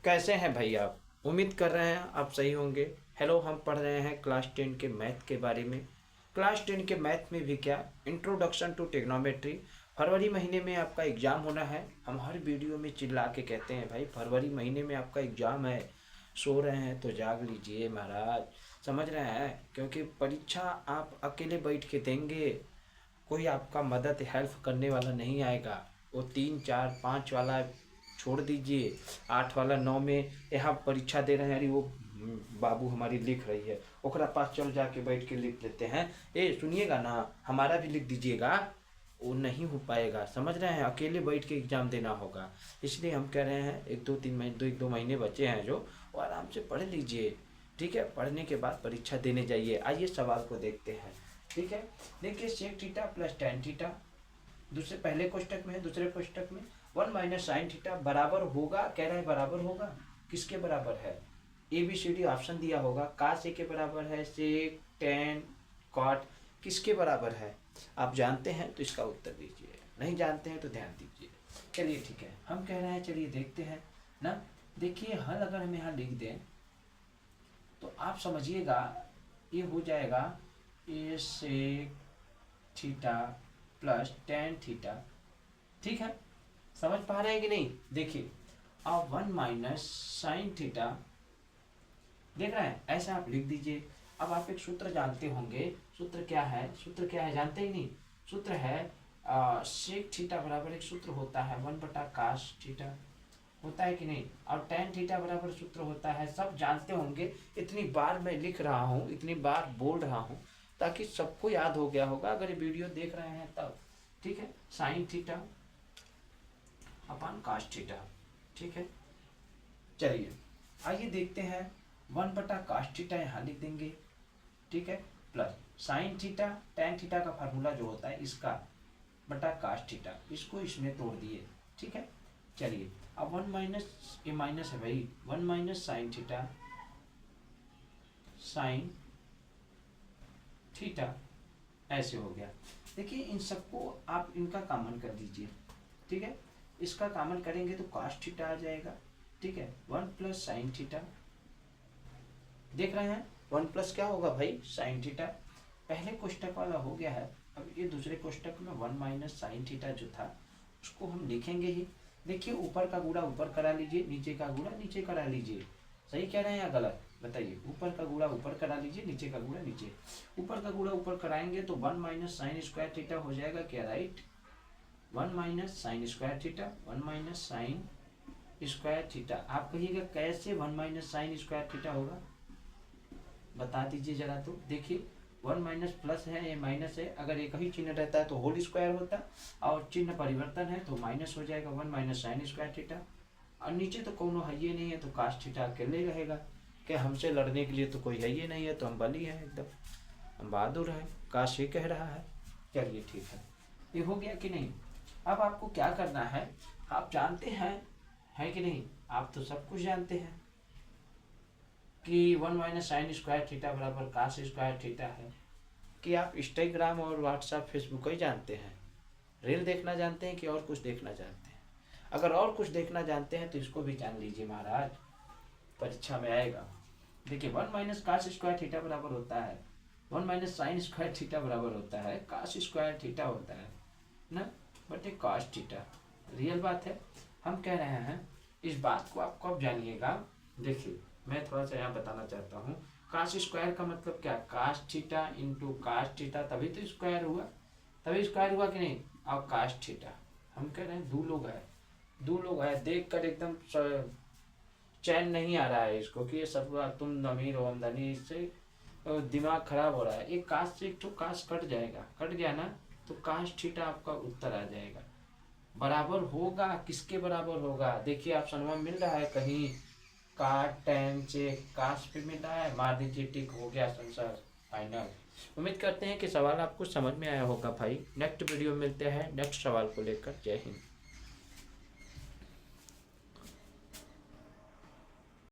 कैसे हैं भाई आप? उम्मीद कर रहे हैं आप सही होंगे। हेलो, हम पढ़ रहे हैं क्लास 10 के मैथ के बारे में। क्लास 10 के मैथ में भी क्या, इंट्रोडक्शन टू ट्रिग्नोमेट्री। फरवरी महीने में आपका एग्ज़ाम होना है। हम हर वीडियो में चिल्ला के कहते हैं भाई फरवरी महीने में आपका एग्ज़ाम है। सो रहे हैं तो जाग लीजिए महाराज, समझ रहे हैं? क्योंकि परीक्षा आप अकेले बैठ के देंगे, कोई आपका मदद हेल्प करने वाला नहीं आएगा। वो 3 4 5 वाला छोड़ दीजिए, 8 वाला 9 में यहाँ परीक्षा दे रहे हैं, अरे वो बाबू हमारी लिख रही है, ओकरा पास चल जाके बैठ के लिख लेते हैं। सुनिएगा ना, हमारा भी लिख दीजिएगा। वो नहीं हो पाएगा, समझ रहे हैं? अकेले बैठ के एग्ज़ाम देना होगा। इसलिए हम कह रहे हैं एक दो महीने बचे हैं जो, वो आराम से पढ़ लीजिए। ठीक है, पढ़ने के बाद परीक्षा देने जाइए। आइए सवाल को देखते हैं। ठीक है, देखिए sec theta plus ten theta दूसरे पहले कोष्टक में है, दूसरे कोष्टक में 1 माइनस साइन थीटा बराबर होगा। कह रहा है बराबर होगा, किसके बराबर है? A B C D option दिया होगा। काश ए के बराबर है, सेक टेन कॉट किसके बराबर है? आप जानते हैं तो इसका उत्तर दीजिए, नहीं जानते हैं तो ध्यान दीजिए। चलिए ठीक है, हम कह रहे हैं, चलिए देखते हैं ना। देखिए हल अगर हम यहाँ लिख दें तो आप समझिएगा ये हो जाएगा A sec theta plus ten theta. ठीक है, समझ पा रहे हैं कि नहीं? देखिए अब 1 माइनस साइन थीटा, देख रहे हैं? ऐसा आप लिख दीजिए। अब आप एक सूत्र जानते होंगे, सूत्र क्या है? सूत्र क्या है जानते ही नहीं? सूत्र है सेक थीटा बराबर एक सूत्र होता है 1 बटा काश थीटा, होता है कि नहीं? और टेन थीटा बराबर सूत्र होता है, सब जानते होंगे। इतनी बार मैं लिख रहा हूँ, इतनी बार बोल रहा हूँ ताकि सबको याद हो गया होगा अगर ये वीडियो देख रहे हैं तब। ठीक है, साइन थीटा अपन काश थीटा। ठीक है, चलिए आइए देखते हैं। 1 बटा काश थीटा यहाँ लिख देंगे। ठीक है, plus sine theta tan theta का फार्मूला जो होता है इसका बटा काश थीटा, इसको इसमें तोड़ दिए। ठीक है, चलिए अब 1 माइनस, ये माइनस है भाई, 1 minus sine theta sine theta ऐसे हो गया। देखिए इन सबको आप इनका कॉमन कर दीजिए। ठीक है, इसका कॉमन करेंगे तो cos थीटा आ जाएगा। ठीक है, 1 प्लस साइन थीटा, देख रहे हैं 1 प्लस क्या होगा भाई? Sine theta. पहले कोष्टक वाला हो गया है, अब ये दूसरे कोष्टक में 1 माइनस साइन थीटा जो था उसको हम लिखेंगे ही। देखिए ऊपर का गुणा ऊपर करा लीजिए, नीचे का गुणा नीचे करा लीजिए। सही कह रहे हैं या गलत बताइए? ऊपर का गुणा ऊपर करा लीजिए, नीचे का गुणा नीचे। ऊपर का गुणा ऊपर कराएंगे तो 1 माइनस साइन स्क्वायर थीटा हो जाएगा क्या? Right, 1 minus sine square theta, 1 minus sine square theta. आप कहिएगा कैसे 1 माइनस साइन स्क्वायर थीटा होगा, बता दीजिए जरा। तो देखिए 1 माइनस प्लस है, ये माइनस है, अगर एक ही चिन्ह रहता है तो होल स्क्वायर होता, और चिन्ह परिवर्तन है तो माइनस हो जाएगा 1 माइनस साइन स्क्वायर थीटा। और नीचे तो कोनो है ये नहीं है तो काश थीटा अकेले रहेगा कि हमसे लड़ने के लिए तो कोई है ये नहीं है, तो हम बली हैं एकदम, हम बहादुर हैं, काश ये कह रहा है। चलिए ठीक है, ये हो गया कि नहीं? अब आपको क्या करना है, आप जानते हैं है कि नहीं? आप तो सब कुछ जानते हैं कि 1 माइनस साइन स्क्वायर थीटा बराबर काश स्क्वायर थीटा है। कि आप इंस्टाग्राम और व्हाट्सएप फेसबुक ही जानते हैं, रील देखना जानते हैं कि और कुछ देखना जानते हैं? अगर और कुछ देखना जानते हैं तो इसको भी जान लीजिए महाराज, परीक्षा में आएगा। देखिए 1 माइनस काश स्क्वायर थीटा बराबर होता है 1 माइनस साइन स्क्वायर थीटा बराबर होता है काश स्क्वायर थीटा होता है ना, बट एक काश थीटा। रियल बात है, हम कह रहे हैं इस बात को आप कब जानिएगा। देखिए मैं थोड़ा सा यहाँ बताना चाहता हूँ, काश स्क्वायर का मतलब क्या? काश थीटा इंटू काश थीटा, तभी तो स्क्वायर हुआ, तभी स्क्वायर हुआ कि नहीं? अब काश थीटा, हम कह रहे हैं दो लोग है, देख कर एकदम चैन नहीं आ रहा है इसको कि ये सब तुम अमीर हो हम धनी, इससे दिमाग खराब हो रहा है। एक काश से एक तो काश कट जाएगा, कट गया ना तो काश थीटा आपका उत्तर आ जाएगा। बराबर होगा, किसके बराबर होगा? देखिए ऑप्शन में मिल रहा है कहीं काट टेन से काश पे मिल रहा है, मार दीजिए टिक, हो गया संसार फाइनल। उम्मीद करते हैं कि सवाल आपको समझ में आया होगा भाई। नेक्स्ट वीडियो मिलते हैं नेक्स्ट सवाल को लेकर। जय हिंद।